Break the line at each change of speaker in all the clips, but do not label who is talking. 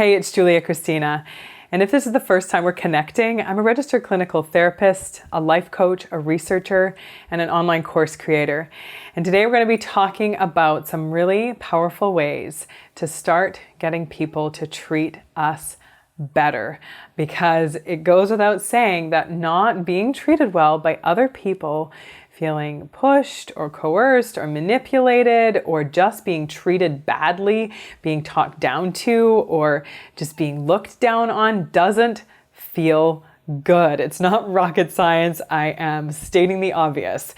Hey, it's Julia Kristina. And if this is the first time we're connecting, I'm a registered clinical therapist, a life coach, a researcher, and an online course creator. And today we're going to be talking about some really powerful ways to start getting people to treat us better. Because it goes without saying that not being treated well by other people, feeling pushed or coerced or manipulated or just being treated badly, being talked down to, or just being looked down on doesn't feel good. It's not rocket science. I am stating the obvious.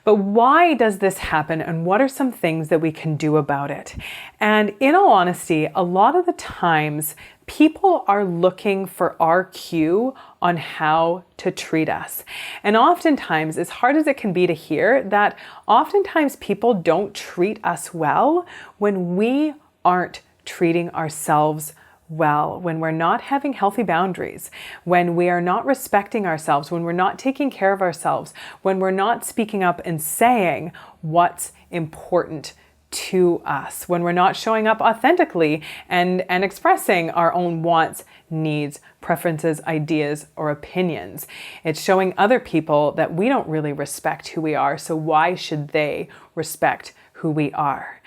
But why does this happen, and what are some things that we can do about it? And in all honesty, a lot of the times people are looking for our cue on how to treat us. And oftentimes, as hard as it can be to hear, that oftentimes people don't treat us well when we aren't treating ourselves well, when we're not having healthy boundaries, when we are not respecting ourselves, when we're not taking care of ourselves, when we're not speaking up and saying what's important to us, when we're not showing up authentically and expressing our own wants, needs, preferences, ideas, or opinions. It's showing other people that we don't really respect who we are, so why should they respect who we are?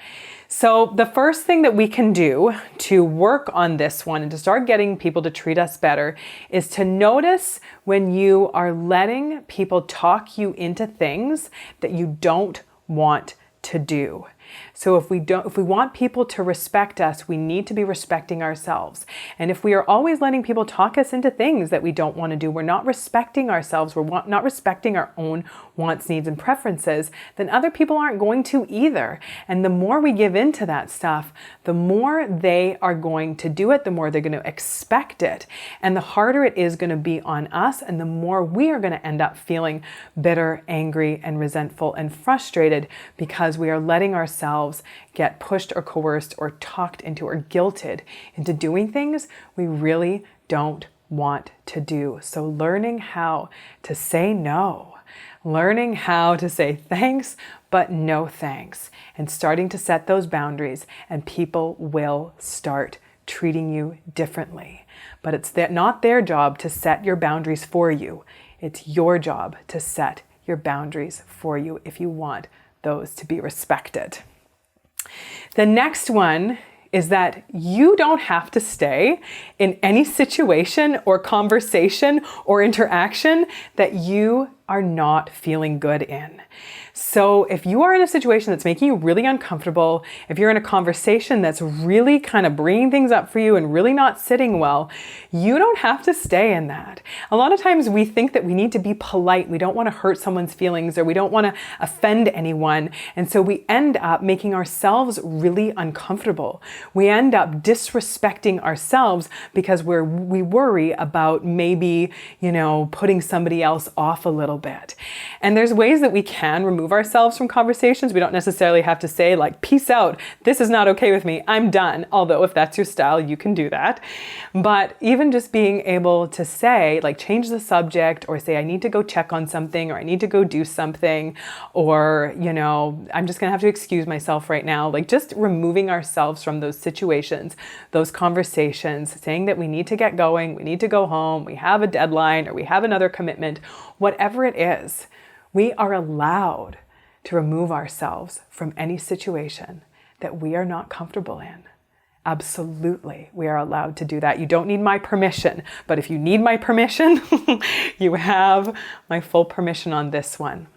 So the first thing that we can do to work on this one and to start getting people to treat us better is to notice when you are letting people talk you into things that you don't want to do. So if we want people to respect us, we need to be respecting ourselves. And if we are always letting people talk us into things that we don't want to do, we're not respecting ourselves, we're not respecting our own wants, needs, and preferences, then other people aren't going to either. And the more we give into that stuff, the more they are going to do it, the more they're going to expect it. And the harder it is going to be on us, and the more we are going to end up feeling bitter, angry, and resentful and frustrated because we are letting ourselves get pushed or coerced or talked into or guilted into doing things we really don't want to do. So learning how to say no, learning how to say thanks, but no thanks, and starting to set those boundaries, and people will start treating you differently. But it's not their job to set your boundaries for you. It's your job to set your boundaries for you if you want those to be respected. The next one is that you don't have to stay in any situation or conversation or interaction that you are not feeling good in. So if you are in a situation that's making you really uncomfortable, if you're in a conversation that's really kind of bringing things up for you and really not sitting well, you don't have to stay in that. A lot of times we think that we need to be polite. We don't want to hurt someone's feelings, or we don't want to offend anyone. And so we end up making ourselves really uncomfortable. We end up disrespecting ourselves because we worry about maybe, putting somebody else off a little bit. And there's ways that we can remove ourselves from conversations. We don't necessarily have to say like, peace out, this is not okay with me, I'm done. Although if that's your style, you can do that. But even just being able to say, like, change the subject, or say, I need to go check on something, or I need to go do something, or, I'm just gonna have to excuse myself right now. Like, just removing ourselves from those situations, those conversations, saying that we need to get going, we need to go home, we have a deadline, or we have another commitment, whatever it is. We are allowed to remove ourselves from any situation that we are not comfortable in. Absolutely, we are allowed to do that. You don't need my permission, but if you need my permission, you have my full permission on this one.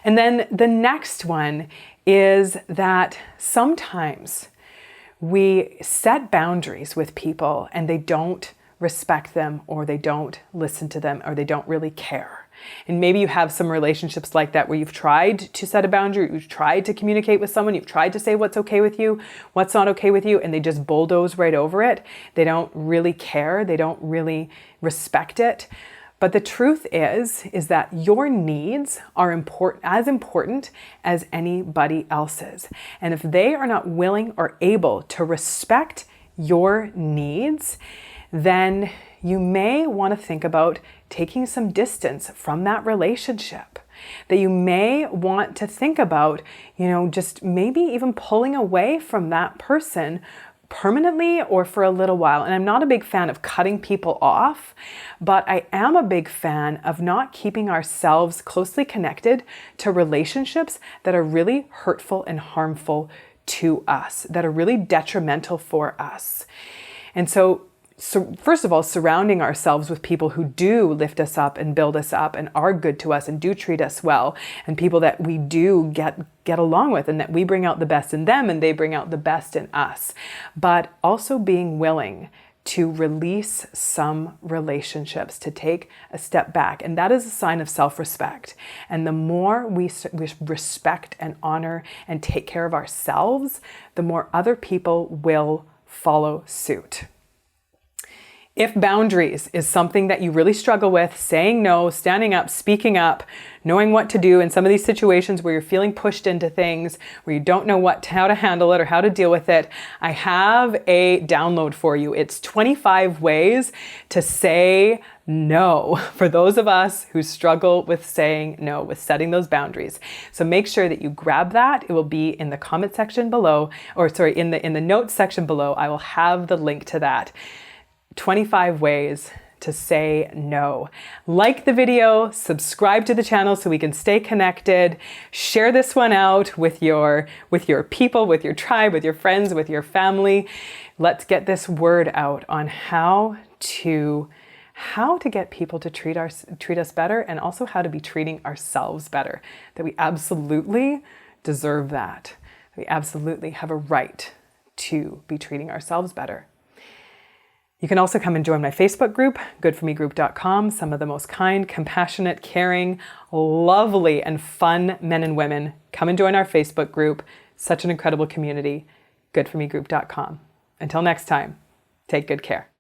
And then the next one is that sometimes we set boundaries with people and they don't respect them, or they don't listen to them, or they don't really care. And maybe you have some relationships like that where you've tried to set a boundary, you've tried to communicate with someone, you've tried to say what's okay with you, what's not okay with you, and they just bulldoze right over it. They don't really care. They don't really respect it. But the truth is that your needs are as important as anybody else's. And if they are not willing or able to respect your needs, then you may want to think about taking some distance from that relationship. That you may want to think about, just maybe even pulling away from that person permanently or for a little while. And I'm not a big fan of cutting people off, but I am a big fan of not keeping ourselves closely connected to relationships that are really hurtful and harmful to us, that are really detrimental for us. And so first of all, surrounding ourselves with people who do lift us up and build us up and are good to us and do treat us well, and people that we do get along with and that we bring out the best in them and they bring out the best in us. But also being willing to release some relationships, to take a step back. And that is a sign of self-respect. And the more we respect and honor and take care of ourselves, the more other people will follow suit. If boundaries is something that you really struggle with, saying no, standing up, speaking up, knowing what to do in some of these situations where you're feeling pushed into things, where you don't know how to handle it or how to deal with it, I have a download for you. It's 25 ways to say no for those of us who struggle with saying no, with setting those boundaries. So make sure that you grab that. It will be in the comment section below, in the notes section below. I will have the link to that. 25 ways to say no. Like the video, subscribe to the channel so we can stay connected. Share this one out with your people, with your tribe, with your friends, with your family. Let's get this word out on how to get people to treat us better, and also how to be treating ourselves better. That we absolutely deserve that. We absolutely have a right to be treating ourselves better. You can also come and join my Facebook group, goodformegroup.com. Some of the most kind, compassionate, caring, lovely, and fun men and women. Come and join our Facebook group. Such an incredible community, goodformegroup.com. Until next time, take good care.